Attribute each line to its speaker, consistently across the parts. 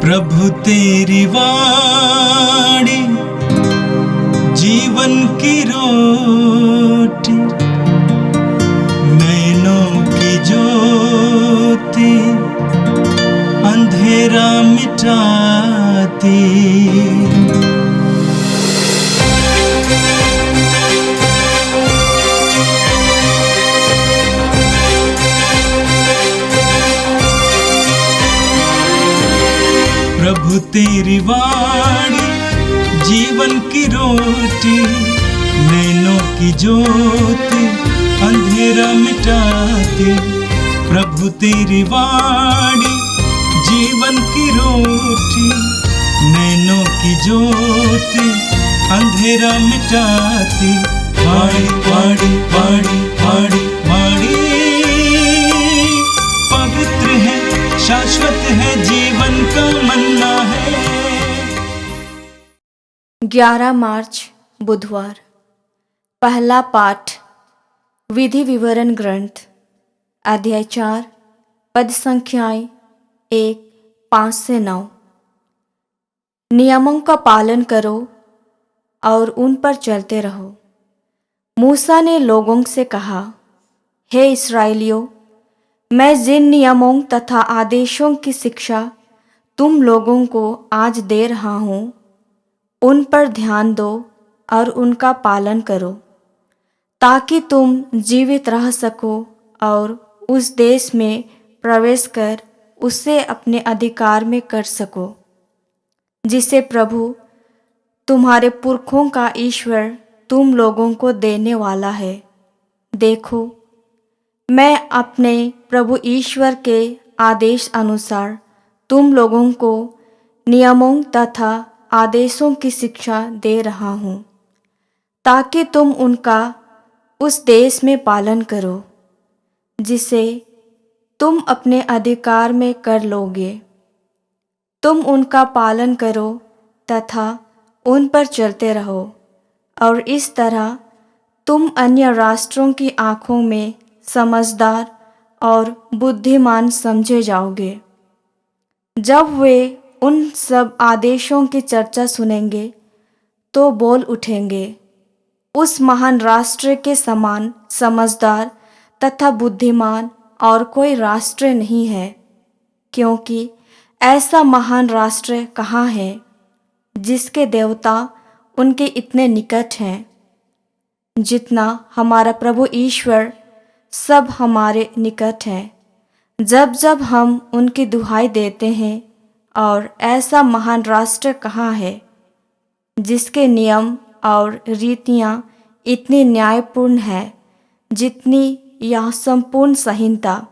Speaker 1: प्रभु तेरी वाणी जीवन की रोटी, नैनों की ज्योति अंधेरा मिटाती। प्रभु तेरी वाणी जीवन की रोटी, नैनों की ज्योति अंधेरा मिटाती। प्रभु तेरी वाणी जीवन की रोटी, नैनों की ज्योति अंधेरा मिटाती। वाणी वाणी वाणी वाणी वाणी पवित्र है, शाश्वत है, जीवन का मन्ना है।
Speaker 2: 11 मार्च बुधवार। पहला पाठ विधि विवरण ग्रंथ, अध्याय 4, पद संख्याएं 1, 5 से 9। नियमों का पालन करो और उन पर चलते रहो। मूसा ने लोगों से कहा, हे इस्राएलियों, मैं जिन नियमों तथा आदेशों की शिक्षा तुम लोगों को आज दे रहा हूँ, उन पर ध्यान दो और उनका पालन करो, ताकि तुम जीवित रह सको और उस देश में प्रवेश कर उसे अपने अधिकार में कर सको, जिसे प्रभु तुम्हारे पुरखों का ईश्वर तुम लोगों को देने वाला है। देखो, मैं अपने प्रभु ईश्वर के आदेश अनुसार तुम लोगों को नियमों तथा आदेशों की शिक्षा दे रहा हूँ, ताकि तुम उनका उस देश में पालन करो, जिसे तुम अपने अधिकार में कर लोगे। तुम उनका पालन करो तथा उन पर चलते रहो, और इस तरह तुम अन्य राष्ट्रों की आँखों में समझदार और बुद्धिमान समझे जाओगे। जब वे उन सब आदेशों की चर्चा सुनेंगे तो बोल उठेंगे, उस महान राष्ट्र के समान समझदार तथा बुद्धिमान और कोई राष्ट्र नहीं है, क्योंकि ऐसा महान राष्ट्र कहाँ है जिसके देवता उनके इतने निकट हैं, जितना हमारा प्रभु ईश्वर सब हमारे निकट है। जब जब हम उनकी दुहाई देते हैं, और ऐसा महान राष्ट्र कहाँ है जिसके नियम और रीतियाँ इतनी न्यायपूर्ण है, जितनी यह संपूर्ण संहिता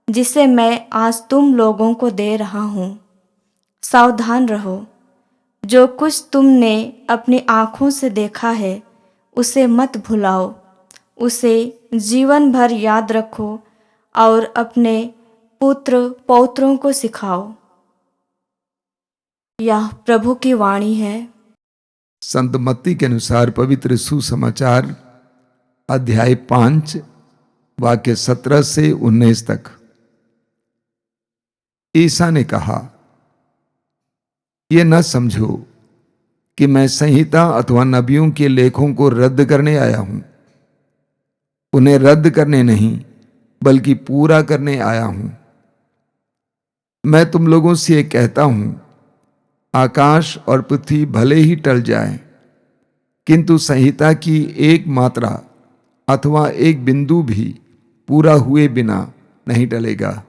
Speaker 2: जिसे मैं आज तुम लोगों को दे रहा हूँ। सावधान रहो, जो कुछ तुमने अपनी आँखों से देखा है उसे मत भुलाओ, उसे जीवन भर याद रखो और अपने पुत्र पौत्रों को सिखाओ। यह प्रभु की वाणी है।
Speaker 3: संत मत्ती के अनुसार पवित्र सुसमाचार अध्याय 5 वाक्य 17 से 19 तक। ईसा ने कहा, ये न समझो कि मैं संहिता अथवा नबियों के लेखों को रद्द करने आया हूं। उन्हें रद्द करने नहीं, बल्कि पूरा करने आया हूं। मैं तुम लोगों से ये कहता हूं, आकाश और पृथ्वी भले ही टल जाएं, किंतु संहिता की एक मात्रा अथवा एक बिंदु भी पूरा हुए बिना नहीं टलेगा।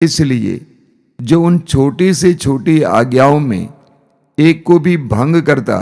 Speaker 3: इसलिए जो उन छोटी से छोटी आज्ञाओं में एक को भी भंग करता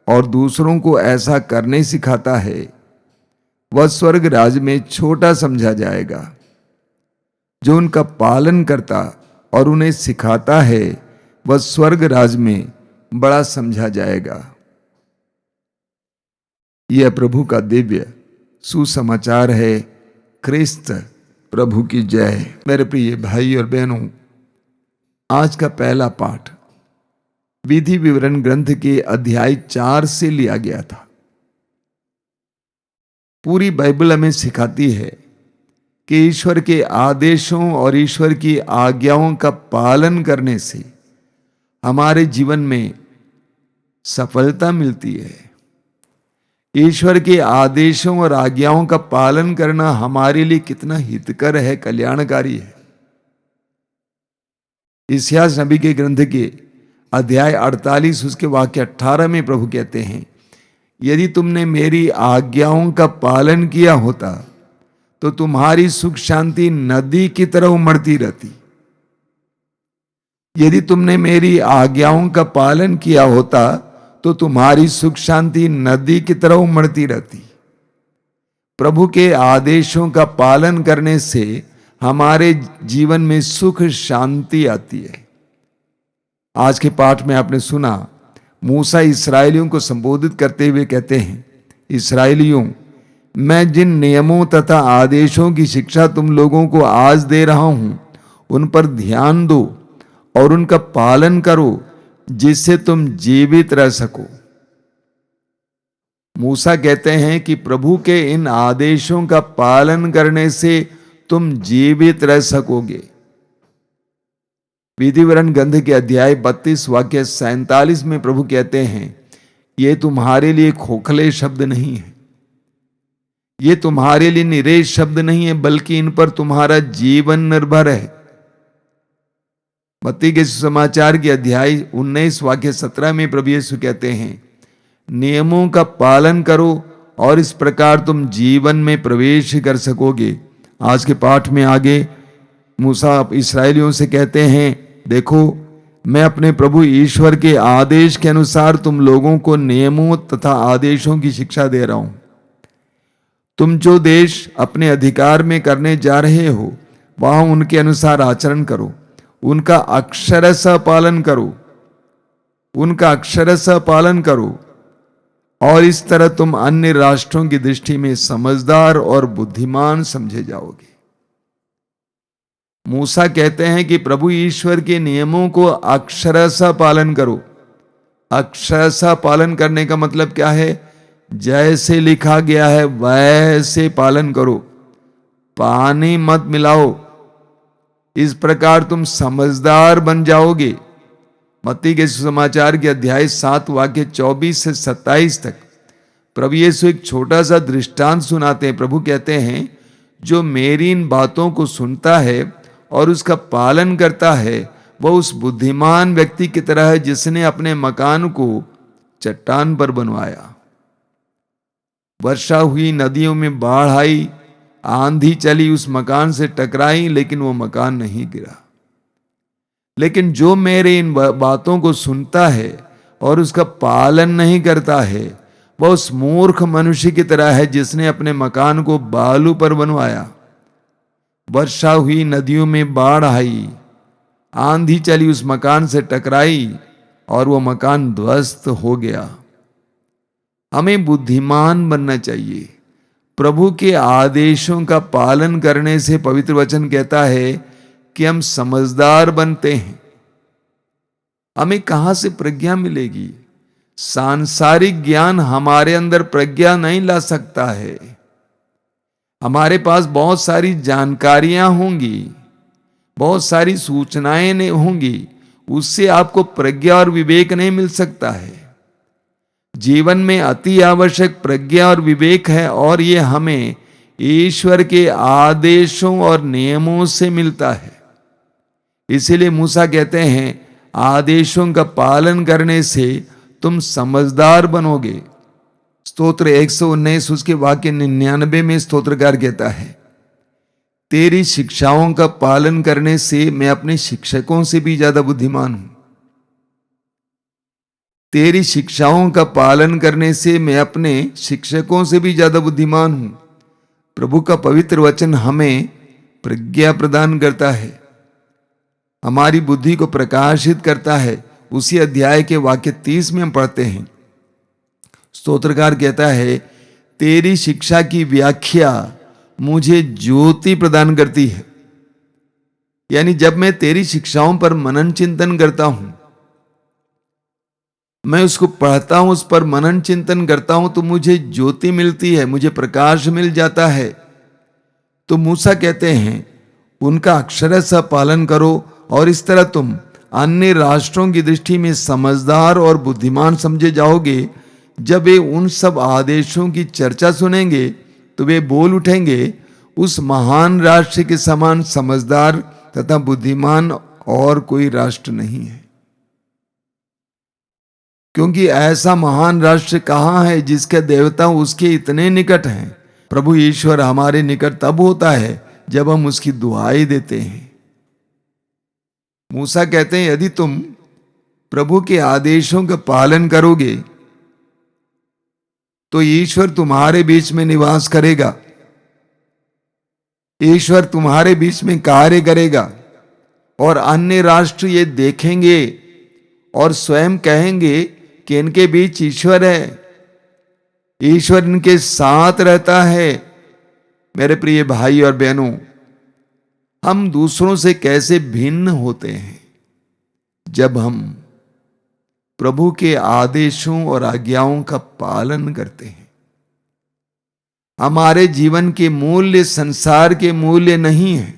Speaker 3: और दूसरों को ऐसा करने सिखाता है, वह स्वर्ग राज में छोटा समझा जाएगा। जो उनका पालन करता और उन्हें सिखाता है, वह स्वर्ग राज में बड़ा समझा जाएगा। यह प्रभु का दिव्य सुसमाचार है। ख्रिस्त प्रभु की जय। मेरे प्रिय भाई और बहनों, आज का पहला पाठ विधि विवरण ग्रंथ के अध्याय 4 से लिया गया था। पूरी बाइबल हमें सिखाती है कि ईश्वर के आदेशों और ईश्वर की आज्ञाओं का पालन करने से हमारे जीवन में सफलता मिलती है। ईश्वर के आदेशों और आज्ञाओं का पालन करना हमारे लिए कितना हितकर है, कल्याणकारी है। इस्यास नबी के ग्रंथ के अध्याय 48 उसके वाक्य 18 में प्रभु कहते हैं, यदि तुमने मेरी आज्ञाओं का पालन किया होता तो तुम्हारी सुख शांति नदी की तरह उमड़ती रहती। यदि तुमने मेरी आज्ञाओं का पालन किया होता तो तुम्हारी सुख शांति नदी की तरह उमड़ती रहती। प्रभु के आदेशों का पालन करने से हमारे जीवन में सुख शांति आती है। आज के पाठ में आपने सुना, मूसा इस्राएलियों को संबोधित करते हुए कहते हैं, इस्राएलियों, मैं जिन नियमों तथा आदेशों की शिक्षा तुम लोगों को आज दे रहा हूं, उन पर ध्यान दो और उनका पालन करो, जिससे तुम जीवित रह सको। मूसा कहते हैं कि प्रभु के इन आदेशों का पालन करने से तुम जीवित रह सकोगे। विधिवरण ग्रंथ के अध्याय 32 वाक्य 47 में प्रभु कहते हैं, ये तुम्हारे लिए खोखले शब्द नहीं है, ये तुम्हारे लिए निरे शब्द नहीं है, बल्कि इन पर तुम्हारा जीवन निर्भर है। मत्ती के सुसमाचार के अध्याय 19 वाक्य 17 में प्रभु यीशु कहते हैं, नियमों का पालन करो और इस प्रकार तुम जीवन में प्रवेश कर सकोगे। आज के पाठ में आगे मूसा इस्राएलियों से कहते हैं, देखो मैं अपने प्रभु ईश्वर के आदेश के अनुसार तुम लोगों को नियमों तथा आदेशों की शिक्षा दे रहा हूं। तुम जो देश अपने अधिकार में करने जा रहे हो, वहां उनके अनुसार आचरण करो, उनका अक्षरशः पालन करो, उनका अक्षरशः पालन करो, और इस तरह तुम अन्य राष्ट्रों की दृष्टि में समझदार और बुद्धिमान समझे जाओगे। मूसा कहते हैं कि प्रभु ईश्वर के नियमों को अक्षरशः पालन करो। अक्षरशः पालन करने का मतलब क्या है? जैसे लिखा गया है वैसे पालन करो, पानी मत मिलाओ, इस प्रकार तुम समझदार बन जाओगे। मत्ती के सुसमाचार के अध्याय 7 वाक्य 24 से 27 तक प्रभु यीशु एक छोटा सा दृष्टांत सुनाते हैं। प्रभु कहते हैं, जो मेरी इन बातों को सुनता है और उसका पालन करता है, वह उस बुद्धिमान व्यक्ति की तरह है जिसने अपने मकान को चट्टान पर बनवाया। वर्षा हुई, नदियों में बाढ़ आई, आंधी चली, उस मकान से टकराई, लेकिन वो मकान नहीं गिरा। लेकिन जो मेरे इन बातों को सुनता है और उसका पालन नहीं करता है, वह उस मूर्ख मनुष्य की तरह है जिसने अपने मकान को बालू पर बनवाया। वर्षा हुई, नदियों में बाढ़ आई, आंधी चली, उस मकान से टकराई और वो मकान ध्वस्त हो गया। हमें बुद्धिमान बनना चाहिए। प्रभु के आदेशों का पालन करने से पवित्र वचन कहता है कि हम समझदार बनते हैं। हमें कहां से प्रज्ञा मिलेगी? सांसारिक ज्ञान हमारे अंदर प्रज्ञा नहीं ला सकता है। हमारे पास बहुत सारी जानकारियां होंगी, बहुत सारी सूचनाएं होंगी, उससे आपको प्रज्ञा और विवेक नहीं मिल सकता है। जीवन में अति आवश्यक प्रज्ञा और विवेक है, और ये हमें ईश्वर के आदेशों और नियमों से मिलता है। इसीलिए मूसा कहते हैं, आदेशों का पालन करने से तुम समझदार बनोगे। स्तोत्र 119 उसके वाक्य 99 में स्तोत्रकार कहता है, तेरी शिक्षाओं का पालन करने से मैं अपने शिक्षकों से भी ज्यादा बुद्धिमान हूं। तेरी शिक्षाओं का पालन करने से मैं अपने शिक्षकों से भी ज्यादा बुद्धिमान हूं। प्रभु का पवित्र वचन हमें प्रज्ञा प्रदान करता है, हमारी बुद्धि को प्रकाशित करता है। उसी अध्याय के वाक्य 30 में हम पढ़ते हैं, स्तोत्रकार कहता है, तेरी शिक्षा की व्याख्या मुझे ज्योति प्रदान करती है। यानी जब मैं तेरी शिक्षाओं पर मनन चिंतन करता हूं, मैं उसको पढ़ता हूं, उस पर मनन चिंतन करता हूं, तो मुझे ज्योति मिलती है, मुझे प्रकाश मिल जाता है। तो मूसा कहते हैं उनका अक्षरशः पालन करो और इस तरह तुम अन्य राष्ट्रों की दृष्टि में समझदार और बुद्धिमान समझे जाओगे। जब वे उन सब आदेशों की चर्चा सुनेंगे तो वे बोल उठेंगे, उस महान राष्ट्र के समान समझदार तथा बुद्धिमान और कोई राष्ट्र नहीं है। क्योंकि ऐसा महान राष्ट्र कहाँ है जिसके देवता उसके इतने निकट हैं। प्रभु ईश्वर हमारे निकट तब होता है जब हम उसकी दुहाई देते हैं। मूसा कहते हैं यदि तुम प्रभु के आदेशों का पालन करोगे तो ईश्वर तुम्हारे बीच में निवास करेगा, ईश्वर तुम्हारे बीच में कार्य करेगा और अन्य राष्ट्र ये देखेंगे और स्वयं कहेंगे कि इनके बीच ईश्वर है, ईश्वर इनके साथ रहता है। मेरे प्रिय भाई और बहनों, हम दूसरों से कैसे भिन्न होते हैं जब हम प्रभु के आदेशों और आज्ञाओं का पालन करते हैं। हमारे जीवन के मूल्य संसार के मूल्य नहीं है,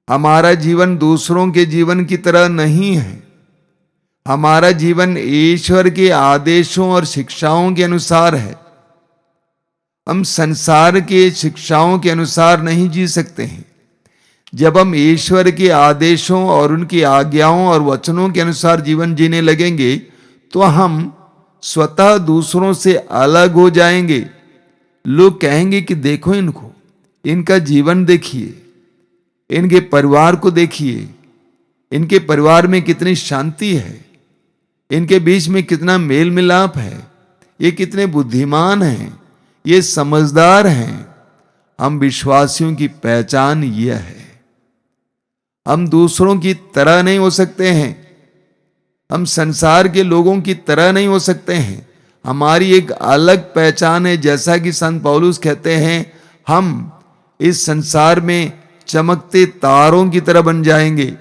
Speaker 3: हमारा जीवन दूसरों के जीवन की तरह नहीं है। हमारा जीवन ईश्वर के आदेशों और शिक्षाओं के अनुसार है। हम संसार के शिक्षाओं के अनुसार नहीं जी सकते हैं। जब हम ईश्वर के आदेशों और उनकी आज्ञाओं और वचनों के अनुसार जीवन जीने लगेंगे तो हम स्वतः दूसरों से अलग हो जाएंगे। लोग कहेंगे कि देखो इनको, इनका जीवन देखिए, इनके परिवार को देखिए, इनके परिवार में कितनी शांति है, इनके बीच में कितना मेल मिलाप है, ये कितने बुद्धिमान हैं, ये समझदार हैं। हम विश्वासियों की पहचान यह है। हम दूसरों की तरह नहीं हो सकते हैं, हम संसार के लोगों की तरह नहीं हो सकते हैं। हमारी एक अलग पहचान है। जैसा कि संत पौलुस कहते हैं, हम इस संसार में चमकते तारों की तरह बन जाएंगे।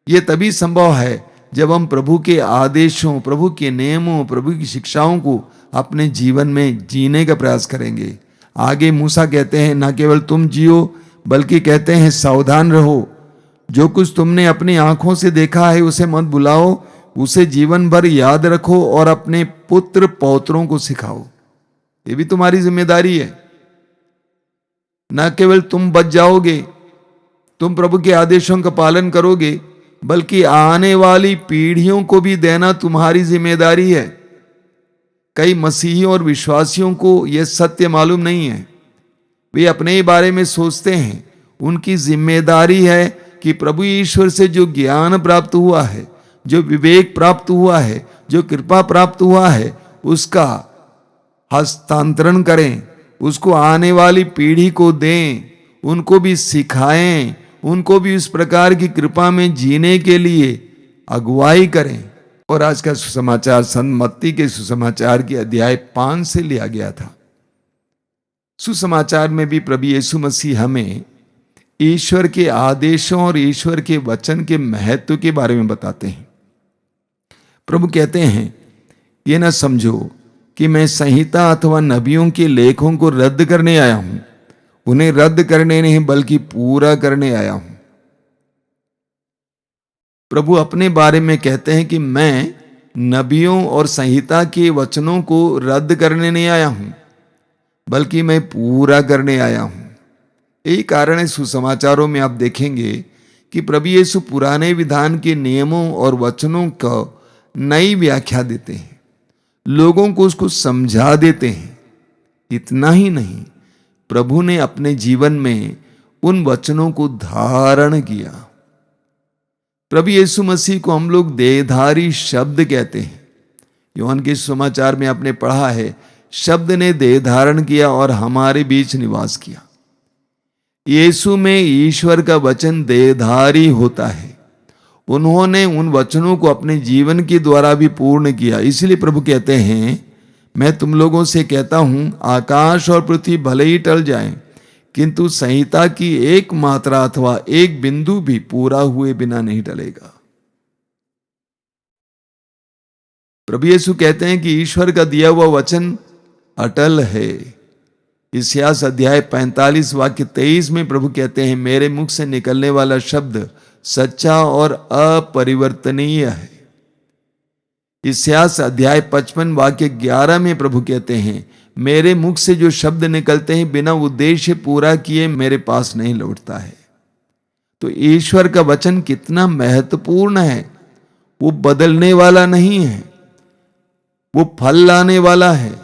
Speaker 3: ये तभी संभव है जब हम प्रभु के आदेशों, प्रभु के नियमों, प्रभु की शिक्षाओं को अपने जीवन में जीने का प्रयास करेंगे। आगे मूसा कहते हैं, ना केवल तुम जियो बल्कि कहते हैं सावधान रहो। जो कुछ तुमने अपनी आंखों से देखा है उसे मत भुलाओ, उसे जीवन भर याद रखो और अपने पुत्र पौत्रों को सिखाओ। ये भी तुम्हारी जिम्मेदारी है। न केवल तुम बच जाओगे, तुम प्रभु के आदेशों का पालन करोगे, बल्कि आने वाली पीढ़ियों को भी देना तुम्हारी जिम्मेदारी है। कई मसीही और विश्वासियों को यह सत्य मालूम नहीं है। वे अपने ही बारे में सोचते हैं। उनकी जिम्मेदारी है कि प्रभु ईश्वर से जो ज्ञान प्राप्त हुआ है, जो विवेक प्राप्त हुआ है, जो कृपा प्राप्त हुआ है, उसका हस्तांतरण करें, उसको आने वाली पीढ़ी को दें, उनको भी सिखाएं, उनको भी इस प्रकार की कृपा में जीने के लिए अगुवाई करें। और आज का सुसमाचार संत मत्ती के सुसमाचार के अध्याय 5 से लिया गया था। सुसमाचार में भी प्रभु यीशु मसीह हमें ईश्वर के आदेशों और ईश्वर के वचन के महत्व के बारे में बताते हैं। प्रभु कहते हैं, ये न समझो कि मैं संहिता अथवा नबियों के लेखों को रद्द करने आया हूं। उन्हें रद्द करने नहीं बल्कि पूरा करने आया हूं। प्रभु अपने बारे में कहते हैं कि मैं नबियों और संहिता के वचनों को रद्द करने नहीं आया हूं, बल्कि मैं पूरा करने आया हूं। यही कारण है सुसमाचारों में आप देखेंगे कि प्रभु यीशु पुराने विधान के नियमों और वचनों को नई व्याख्या देते हैं, लोगों को उसको समझा देते हैं। इतना ही नहीं, प्रभु ने अपने जीवन में उन वचनों को धारण किया। प्रभु यीशु मसीह को हम लोग देहधारी शब्द कहते हैं। यूहन्ना के सुसमाचार में आपने पढ़ा है, शब्द ने देह धारण किया और हमारे बीच निवास किया। यीशु में ईश्वर का वचन देहधारी होता है। उन्होंने उन वचनों को अपने जीवन के द्वारा भी पूर्ण किया। इसलिए प्रभु कहते हैं, मैं तुम लोगों से कहता हूं, आकाश और पृथ्वी भले ही टल जाएं, किंतु संहिता की एक मात्रा अथवा एक बिंदु भी पूरा हुए बिना नहीं टलेगा। प्रभु यीशु कहते हैं कि ईश्वर का दिया हुआ वचन अटल है। इस्यास अध्याय 45 वाक्य 23 में प्रभु कहते हैं, मेरे मुख से निकलने वाला शब्द सच्चा और अपरिवर्तनीय है। इस्यास अध्याय 55 वाक्य 11 में प्रभु कहते हैं, मेरे मुख से जो शब्द निकलते हैं बिना उद्देश्य पूरा किए मेरे पास नहीं लौटता है। तो ईश्वर का वचन कितना महत्वपूर्ण है। वो बदलने वाला नहीं है, वो फल लाने वाला है।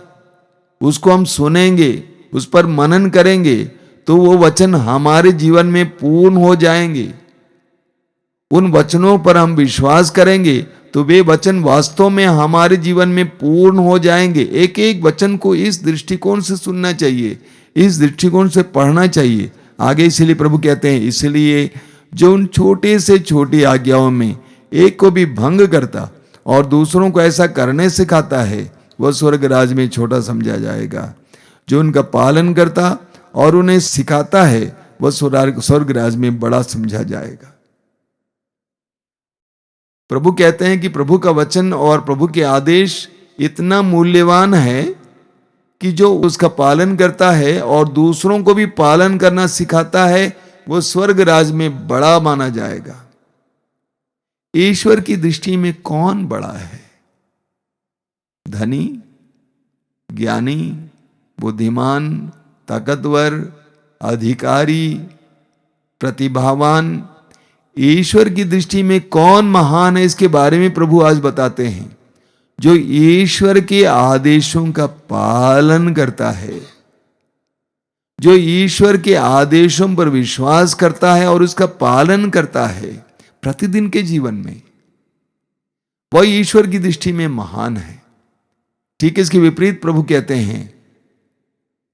Speaker 3: उसको हम सुनेंगे, उस पर मनन करेंगे तो वो वचन हमारे जीवन में पूर्ण हो जाएंगे। उन वचनों पर हम विश्वास करेंगे तो वे वचन वास्तव में हमारे जीवन में पूर्ण हो जाएंगे। एक एक वचन को इस दृष्टिकोण से सुनना चाहिए, इस दृष्टिकोण से पढ़ना चाहिए। आगे इसलिए प्रभु कहते हैं, इसलिए जो उन छोटे से छोटी आज्ञाओं में एक को भी भंग करता और दूसरों को ऐसा करने सिखाता है, वह स्वर्ग राज में छोटा समझा जाएगा। जो उनका पालन करता और उन्हें सिखाता है, वह स्वर्ग राज में बड़ा समझा जाएगा। प्रभु कहते हैं कि प्रभु का वचन और प्रभु के आदेश इतना मूल्यवान है कि जो उसका पालन करता है और दूसरों को भी पालन करना सिखाता है, वो स्वर्ग राज में बड़ा माना जाएगा। ईश्वर की दृष्टि में कौन बड़ा है? धनी, ज्ञानी, बुद्धिमान, ताकतवर, अधिकारी, प्रतिभावान, ईश्वर की दृष्टि में कौन महान है? इसके बारे में प्रभु आज बताते हैं। जो ईश्वर के आदेशों का पालन करता है, जो ईश्वर के आदेशों पर विश्वास करता है और उसका पालन करता है प्रतिदिन के जीवन में, वह ईश्वर की दृष्टि में महान है। ठीक इसके विपरीत प्रभु कहते हैं,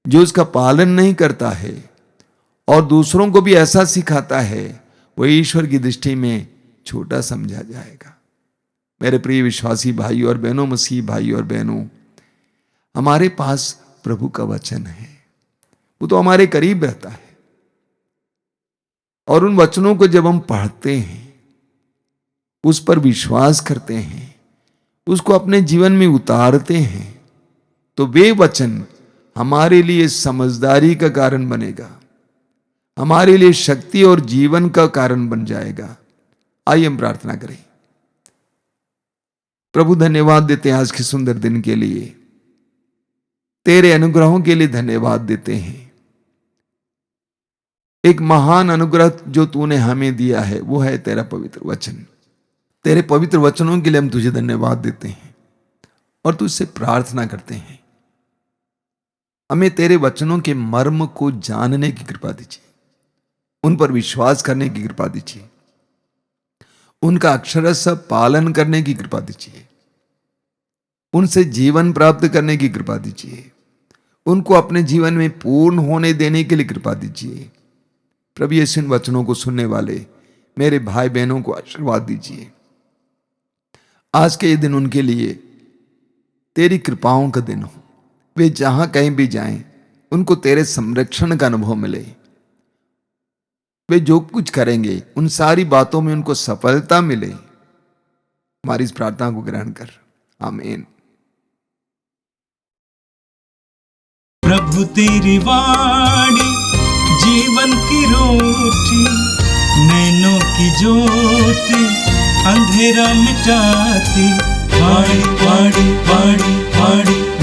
Speaker 3: जो उसका पालन नहीं करता है और दूसरों को भी ऐसा सिखाता है, वह ईश्वर की दृष्टि में छोटा समझा जाएगा। मेरे प्रिय विश्वासी भाई और बहनों, मसीह भाई और बहनों, हमारे पास प्रभु का वचन है, वो तो हमारे करीब रहता है। और उन वचनों को जब हम पढ़ते हैं, उस पर विश्वास करते हैं, उसको अपने जीवन में उतारते हैं, तो वे वचन हमारे लिए समझदारी का कारण बनेगा, हमारे लिए शक्ति और जीवन का कारण बन जाएगा। आइए हम प्रार्थना करें। प्रभु, धन्यवाद देते हैं आज के सुंदर दिन के लिए, तेरे अनुग्रहों के लिए धन्यवाद देते हैं। एक महान अनुग्रह जो तूने हमें दिया है वो है तेरा पवित्र वचन। तेरे पवित्र वचनों के लिए हम तुझे धन्यवाद देते हैं और तुझसे प्रार्थना करते हैं, हमें तेरे वचनों के मर्म को जानने की कृपा दीजिए, उन पर विश्वास करने की कृपा दीजिए, उनका अक्षरशः पालन करने की कृपा दीजिए, उनसे जीवन प्राप्त करने की कृपा दीजिए, उनको अपने जीवन में पूर्ण होने देने के लिए कृपा दीजिए। प्रभु यीशु, इन वचनों को सुनने वाले मेरे भाई बहनों को आशीर्वाद दीजिए। आज के ये दिन उनके लिए तेरी कृपाओं का दिन हो। वे जहां कहीं भी जाएं, उनको तेरे संरक्षण का अनुभव मिले। वे जो कुछ करेंगे उन सारी बातों में उनको सफलता मिले। हमारी इस प्रार्थना को ग्रहण कर, आमीन।
Speaker 1: प्रभु तेरी वाणी जीवन की रोटी, नैनों की ज्योति अंधेरा मिटाती। वाणी वाणी वाणी वाणी